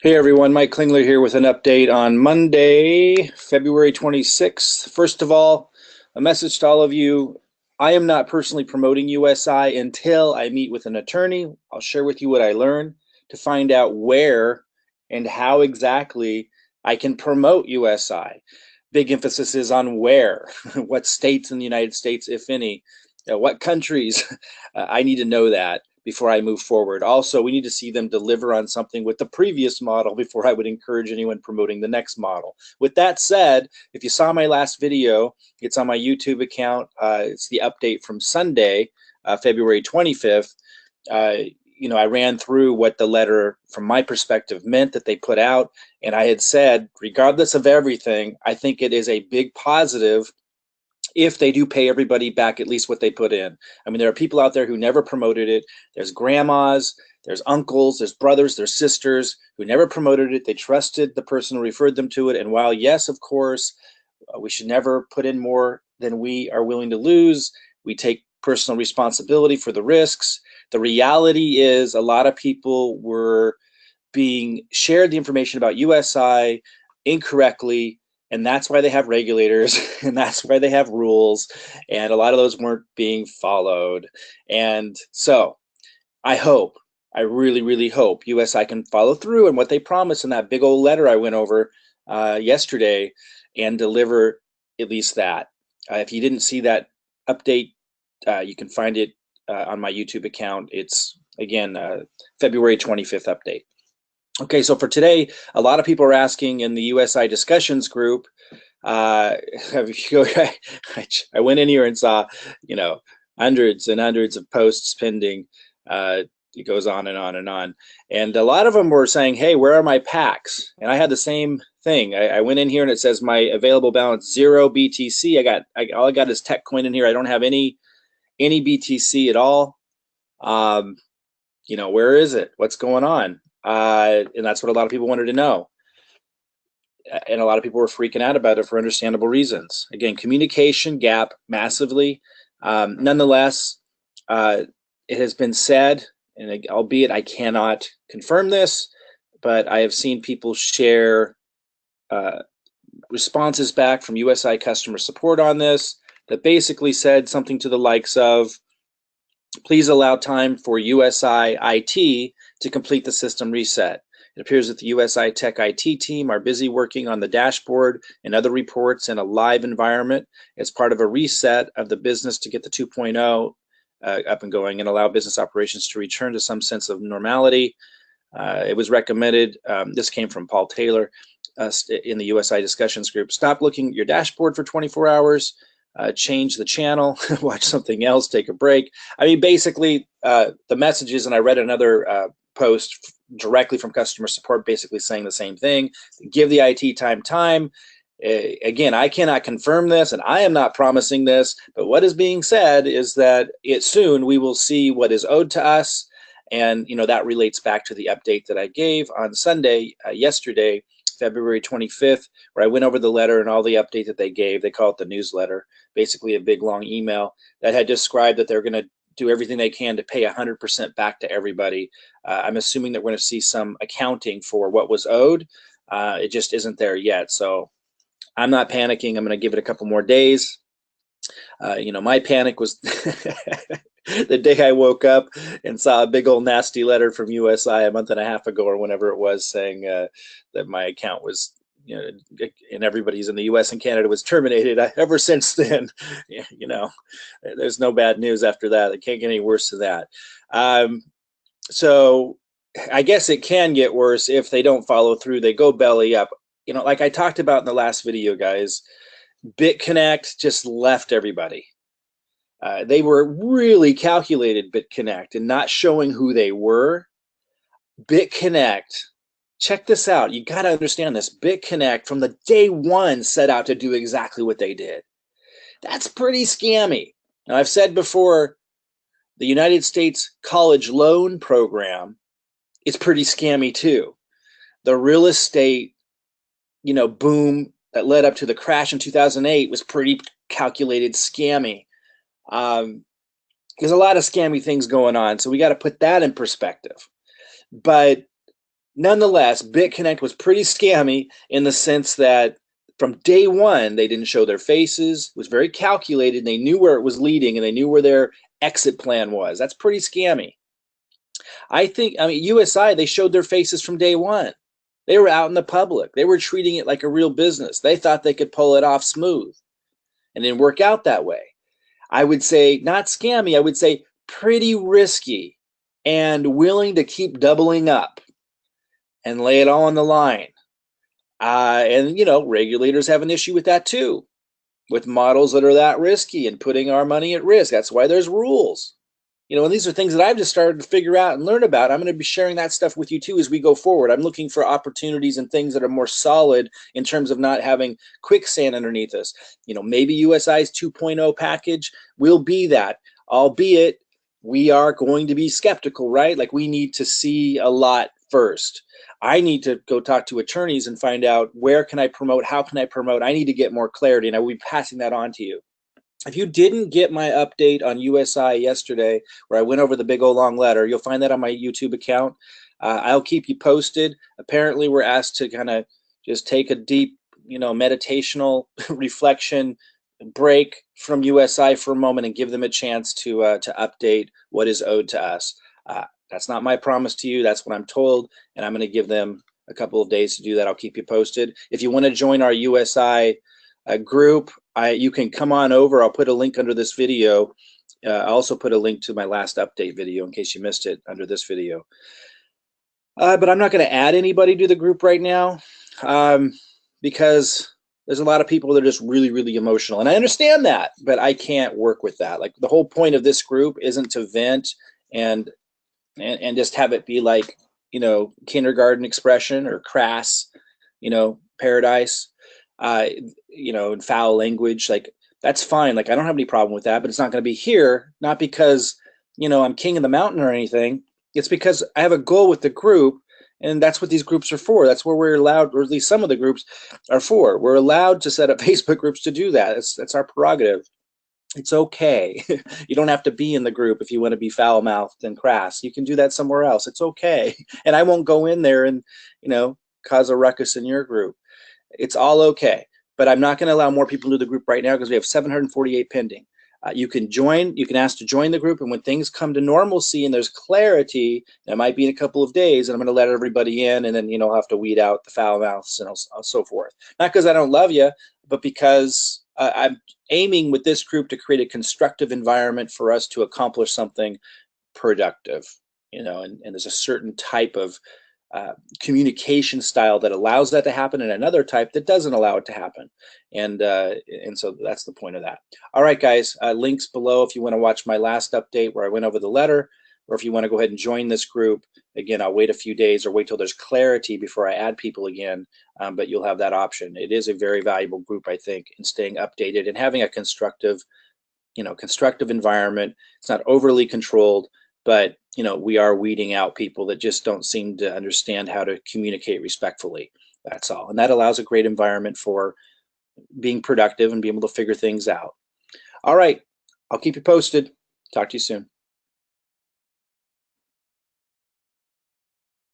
Hey everyone, Mike Klingler here with an update on Monday, February 26th. First of all, a message to all of you. I am not personally promoting USI until I meet with an attorney. I'll share with you what I learned to find out where and how exactly I can promote USI. Big emphasis is on where, what states in the United States, if any, what countries. I need to know that before I move forward. Also, we need to see them deliver on something with the previous model before I would encourage anyone promoting the next model. With that said, if you saw my last video, it's on my YouTube account. It's the update from Sunday, February 25th. I ran through what the letter, from my perspective, meant that they put out. And I had said, regardless of everything, I think it is a big positive if they do pay everybody back at least what they put in. I mean, there are people out there who never promoted it. There's grandmas, there's uncles, there's brothers, there's sisters who never promoted it. They trusted the person who referred them to it. And while, yes, of course, we should never put in more than we are willing to lose, we take personal responsibility for the risks. The reality is a lot of people were being shared the information about USI incorrectly, and that's why they have regulators and that's why they have rules, and a lot of those weren't being followed. And so I really hope USI can follow through on what they promised in that big old letter I went over yesterday and deliver at least that. If you didn't see that update, you can find it on my YouTube account. It's again February 25th update. Okay, so for today, a lot of people are asking in the USI discussions group. I went in here and saw, hundreds and hundreds of posts pending. It goes on and on and on. And a lot of them were saying, hey, where are my packs? And I had the same thing. I went in here and it says my available balance 0 BTC. All I got is Tech Coin in here. I don't have any BTC at all. Where is it? What's going on? And that's what a lot of people wanted to know. And a lot of people were freaking out about it for understandable reasons. Again, communication gap massively. Nonetheless, it has been said, and albeit I cannot confirm this, but I have seen people share responses back from USI customer support on this that basically said something to the likes of, please allow time for USI IT to complete the system reset. It appears that the USI Tech IT team are busy working on the dashboard and other reports in a live environment as part of a reset of the business to get the 2.0 up and going and allow business operations to return to some sense of normality. It was recommended, this came from Paul Taylor in the USI discussions group, stop looking at your dashboard for 24 hours, change the channel, watch something else, take a break. I mean, basically, the messages, and I read another post directly from customer support basically saying the same thing. Give the IT time. Again, I cannot confirm this, and I am not promising this, but what is being said is that soon we will see what is owed to us. And, that relates back to the update that I gave on Sunday, yesterday, February 25th, where I went over the letter and all the update that they gave. They call it the newsletter, basically a big long email that had described that they're going to do everything they can to pay 100% back to everybody. I'm assuming that we're going to see some accounting for what was owed. It just isn't there yet. So I'm not panicking. I'm going to give it a couple more days. My panic was the day I woke up and saw a big old nasty letter from USI a month and a half ago or whenever it was saying that my account was, and everybody's in the US and Canada was terminated. Ever since then, there's no bad news after that. It can't get any worse than that. So I guess it can get worse if they don't follow through. They go belly up. Like I talked about in the last video, guys, BitConnect just left everybody. They were really calculated, BitConnect, and not showing who they were. BitConnect, check this out. You got to understand this. BitConnect from the day one set out to do exactly what they did. That's pretty scammy. Now, I've said before, the United States college loan program is pretty scammy too. The real estate, boom that led up to the crash in 2008 was pretty calculated scammy. There's a lot of scammy things going on, so we got to put that in perspective. But Nonetheless, BitConnect was pretty scammy in the sense that from day one, they didn't show their faces. It was very calculated. They knew where it was leading and they knew where their exit plan was. That's pretty scammy. I mean, USI, they showed their faces from day one. They were out in the public. They were treating it like a real business. They thought they could pull it off smooth, and it didn't work out that way. I would say not scammy. I would say pretty risky and willing to keep doubling up and lay it all on the line. And, you know, regulators have an issue with that too, with models that are that risky and putting our money at risk. That's why there's rules. You know, and these are things that I've just started to figure out and learn about. I'm going to be sharing that stuff with you too as we go forward. I'm looking for opportunities and things that are more solid in terms of not having quicksand underneath us. You know, maybe USI's 2.0 package will be that, albeit we are going to be skeptical, right? Like we need to see a lot first. I need to go talk to attorneys and find out where can I promote, how can I promote. I need to get more clarity, and I will be passing that on to you. If you didn't get my update on USI yesterday, where I went over the big old long letter, you'll find that on my YouTube account. I'll keep you posted. Apparently, we're asked to kind of just take a deep, you know, meditational reflection break from USI for a moment and give them a chance to update what is owed to us. That's not my promise to you. That's what I'm told, and I'm going to give them a couple of days to do that. I'll keep you posted. If you want to join our USI group, you can come on over. I'll put a link under this video. I also put a link to my last update video in case you missed it under this video. But I'm not going to add anybody to the group right now because there's a lot of people that are just really, really emotional. And I understand that, but I can't work with that. Like the whole point of this group isn't to vent and just have it be like, you know, kindergarten expression or crass, you know, paradise. You know, and foul language, like that's fine. Like I don't have any problem with that, but it's not going to be here, not because, you know, I'm king of the mountain or anything. It's because I have a goal with the group, and that's what these groups are for. That's where we're allowed, or at least some of the groups are for. We're allowed to set up Facebook groups to do that. That's our prerogative. It's okay. You don't have to be in the group if you want to be foul-mouthed and crass. You can do that somewhere else. It's okay. And I won't go in there and, you know, cause a ruckus in your group. It's all okay, but I'm not going to allow more people into the group right now because we have 748 pending. You can join, you can ask to join the group, and when things come to normalcy and there's clarity, that might be in a couple of days, and I'm going to let everybody in, and then, you know, I'll have to weed out the foul mouths and so forth. Not because I don't love you, but because I'm aiming with this group to create a constructive environment for us to accomplish something productive, you know, and there's a certain type of communication style that allows that to happen, and another type that doesn't allow it to happen. And so that's the point of that. All right, guys, links below if you want to watch my last update where I went over the letter, or if you want to go ahead and join this group. Again, I'll wait a few days or wait till there's clarity before I add people again, but you'll have that option. It is a very valuable group, I think, in staying updated and having a constructive, you know, constructive environment. It's not overly controlled, but, you know, we are weeding out people that just don't seem to understand how to communicate respectfully. That's all. And that allows a great environment for being productive and being able to figure things out. All right. I'll keep you posted. Talk to you soon.